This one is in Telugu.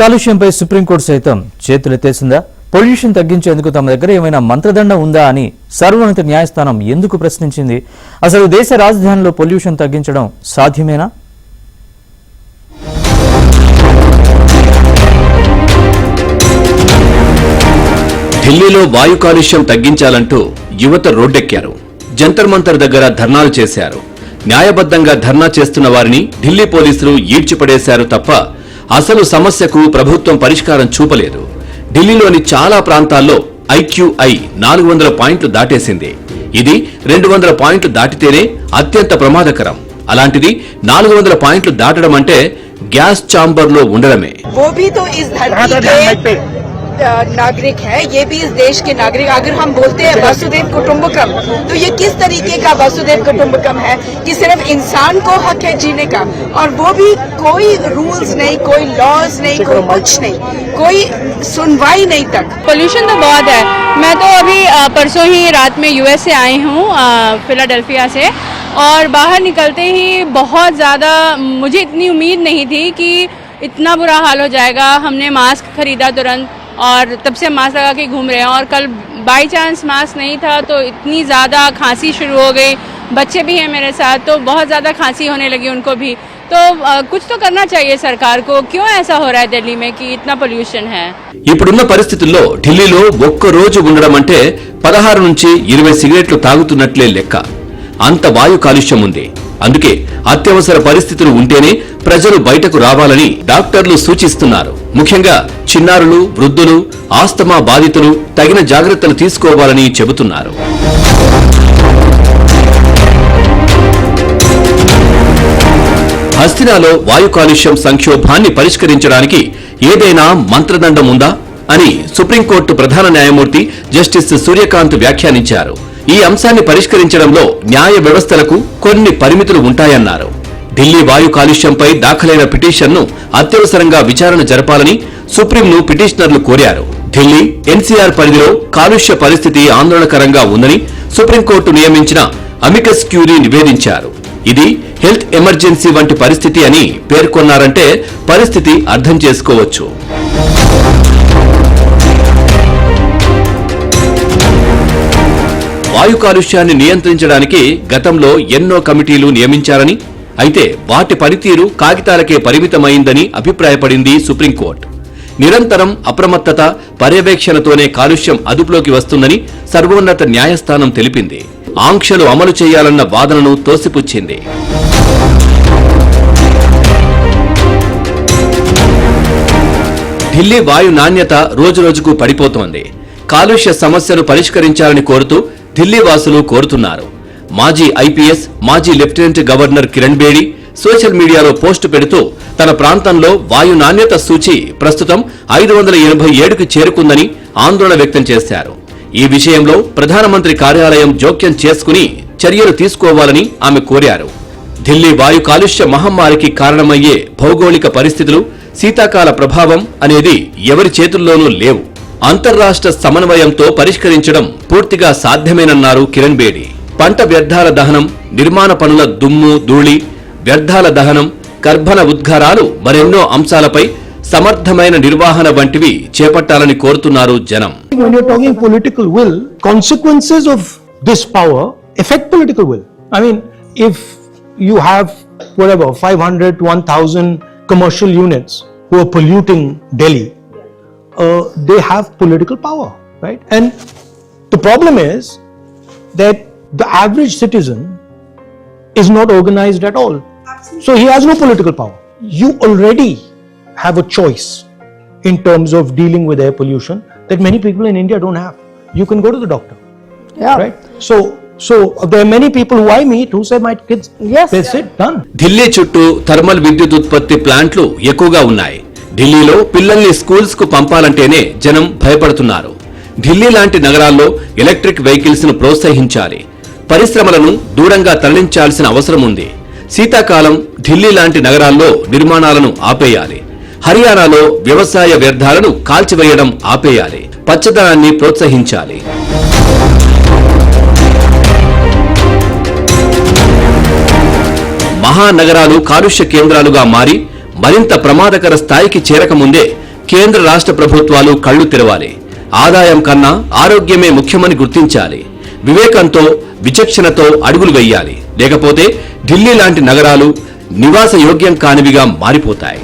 కాలుష్యంపై సుప్రీంకోర్టు సైతం చేతులెత్తేసిందా? పొల్యూషన్ తగ్గించేందుకు తమ దగ్గర ఏమైనా మంత్రదండం ఉందా అని సర్వోన్నత న్యాయస్థానం ఎందుకు ప్రశ్నించింది? అసలు దేశ రాజధానిలో పొల్యూషన్ తగ్గించడం సాధ్యమేనా? ఢిల్లీలో వాయు కాలుష్యం తగ్గించాలంటూ యువత రోడ్డెక్కారు. జంతర్ మంతర్ దగ్గర ధర్నాలు చేశారు. న్యాయబద్ధంగా ధర్నా చేస్తున్న వారిని ఢిల్లీ పోలీసులు ఈడ్చిపడేశారు తప్ప అసలు సమస్యకు ప్రభుత్వం పరిష్కారం చూపలేదు. ఢిల్లీలోని చాలా ప్రాంతాల్లో IQI 400 పాయింట్లు దాటేసింది. ఇది 200 పాయింట్లు దాటితేనే అత్యంత ప్రమాదకరం. అలాంటిది 400 పాయింట్లు దాటడం అంటే గ్యాస్ ఛాంబర్లో ఉండడమే. नागरिक है, ये भी इस देश के नागरिक. अगर हम बोलते हैं वसुदेव कुटुंबकम, तो ये किस तरीके का वसुदेव कुटुंबकम है कि सिर्फ इंसान को हक है जीने का, और वो भी कोई रूल्स नहीं, कोई लॉज नहीं, कोई कुछ नहीं, कोई सुनवाई नहीं तक. पोल्यूशन तो बहुत है. मैं तो अभी परसों ही रात में US से आई हूँ, फिलाडेल्फिया से, और बाहर निकलते ही बहुत ज़्यादा, मुझे इतनी उम्मीद नहीं थी कि इतना बुरा हाल हो जाएगा. हमने मास्क खरीदा तुरंत और तब से मास्क लगा के घूम रहे हैं. और कल बाई चांस मास्क नहीं था तो इतनी ज़्यादा खांसी शुरू हो गई. बच्चे भी हैं मेरे साथ, तो बहुत ज़्यादा खांसी होने लगी उनको भी. तो कुछ तो करना चाहिए सरकार को. क्यों ऐसा हो रहा है दिल्ली में कि इतना పొల్యూషన్ है? ఇప్పుడున్న పరిస్థితుల్లో ఢిల్లీలో ఒక్క రోజు ఉండడం అంటే 16 నుంచి 20 సిగరెట్లు తాగుతున్నట్లే లెక్క. అంత వాయు కాలుష్యం ఉంది. అందుకే అత్యవసర పరిస్థితులు ఉంటేనే ప్రజలు బయటకు రావాలని డాక్టర్లు సూచిస్తున్నారు. ముఖ్యంగా చిన్నారులు, వృద్ధులు, ఆస్తమా బాధితులు తగిన జాగ్రత్తలు తీసుకోవాలని చెబుతున్నారు. హస్తినాలో వాయు కాలుష్యం సంక్షోభాన్ని పరిష్కరించడానికి ఏదైనా మంత్రదండం ఉందా అని సుప్రీంకోర్టు ప్రధాన న్యాయమూర్తి జస్టిస్ సూర్యకాంత్ వ్యాఖ్యానించారు. ఈ అంశాన్ని పరిష్కరించడంలో న్యాయ వ్యవస్థలకు కొన్ని పరిమితులు ఉంటాయన్నారు. ఢిల్లీ వాయు కాలుష్యంపై దాఖలైన పిటిషన్ను అత్యవసరంగా విచారణ జరపాలని సుప్రీంను పిటిషనర్లు కోరారు. ఢిల్లీ NCR పరిధిలో కాలుష్య పరిస్థితి ఆందోళనకరంగా ఉందని సుప్రీంకోర్టు నియమించిన అమికస్ క్యూరీ నివేదించారు. ఇది హెల్త్ ఎమర్జెన్సీ వంటి పరిస్థితి అని పేర్కొన్నారంటే పరిస్థితి అర్థం చేసుకోవచ్చు. వాయు కాలుష్యాన్ని నియంత్రించడానికి గతంలో ఎన్నో కమిటీలు నియమించారని, అయితే వాటి పనితీరు కాగితాలకే పరిమితమైందని అభిప్రాయపడింది సుప్రీంకోర్టు. నిరంతరం అప్రమత్తత, పర్యవేక్షణతోనే కాలుష్యం అదుపులోకి వస్తుందని సర్వోన్నత న్యాయస్థానం తెలిపింది. ఆంక్షలు అమలు చేయాలన్న వాదనను తోసిపుచ్చింది. ఢిల్లీ వాయు నాణ్యత రోజురోజుకు పడిపోతోంది. కాలుష్య సమస్యను పరిష్కరించాలని కోరుతూ ఢిల్లీ వాసులు కోరుతున్నారు. మాజీ IPS, మాజీ lieutenant governor Kiran Bedi social మీడియాలో పోస్టు పెడుతూ తన ప్రాంతంలో వాయు నాణ్యత సూచి ప్రస్తుతం 587కి చేరుకుందని ఆందోళన వ్యక్తం చేశారు. ఈ విషయంలో ప్రధానమంత్రి కార్యాలయం జోక్యం చేసుకుని చర్యలు తీసుకోవాలని ఆమె కోరారు. ఢిల్లీ వాయు కాలుష్య మహమ్మారికి కారణమయ్యే భౌగోళిక పరిస్థితులు, శీతాకాల ప్రభావం అనేది ఎవరి చేతుల్లోనూ లేవు. అంతర్రాష్ట్ర సమన్వయంతో పరిష్కరించడం పూర్తిగా సాధ్యమేనన్నారు కిరణ్ బేడి. పంట వ్యర్థాల దహనం, నిర్మాణ పనుల దుమ్ము, ధూళి, వ్యర్థాల దహనం, కర్బన ఉద్గారాలు మరెన్నో అంశాలపై సమర్థమైన నిర్వహణ వంటివి చేపట్టాలని కోరుతున్నారు జనం. When you're talking political will, consequences of this power affect political will. I mean, if you have whatever 500 to 1000 commercial units who are polluting Delhi, they have political power, right? And the problem is that the average citizen is not organized at all. So he has no political power. You already have a choice in terms of dealing with air pollution that many people in India don't have. You can go to the doctor. Yeah. Right? So there are many people who I meet who say my kids, yes, they said done. Delhi చుట్టూ థర్మల్ విద్యుత్ ఉత్పత్తి ప్లాంట్లు ఎక్కువగా ఉన్నాయి. ఢిల్లీలో పిల్లల్ని స్కూల్స్ కు పంపాలంటేనే జనం భయపడుతున్నారు. ఢిల్లీ లాంటి నగరాల్లో ఎలక్ట్రిక్ వెహికల్స్ ను ప్రోత్సహించాలి. పరిశ్రమలను దూరంగా తరలించాల్సిన అవసరం ఉంది. శీతాకాలం ఢిల్లీ లాంటి నగరాల్లో నిర్మాణాలను ఆపేయాలి. హర్యానాలో వ్యవసాయ వ్యర్థాలను కాల్చివేయడం ఆపేయాలి. పచ్చదనాన్ని ప్రోత్సహించాలి. మహానగరాలు కాలుష్య కేంద్రాలుగా మారి మరింత ప్రమాదకర స్థాయికి చేరకముందే కేంద్ర రాష్ట్ర ప్రభుత్వాలు కళ్లు తెరవాలి. ఆదాయం కన్నా ఆరోగ్యమే ముఖ్యమని గుర్తించాలి. వివేకంతో, విచక్షణతో అడుగులు వేయాలి. లేకపోతే ఢిల్లీ లాంటి నగరాలు నివాస యోగ్యం కానివిగా మారిపోతాయి.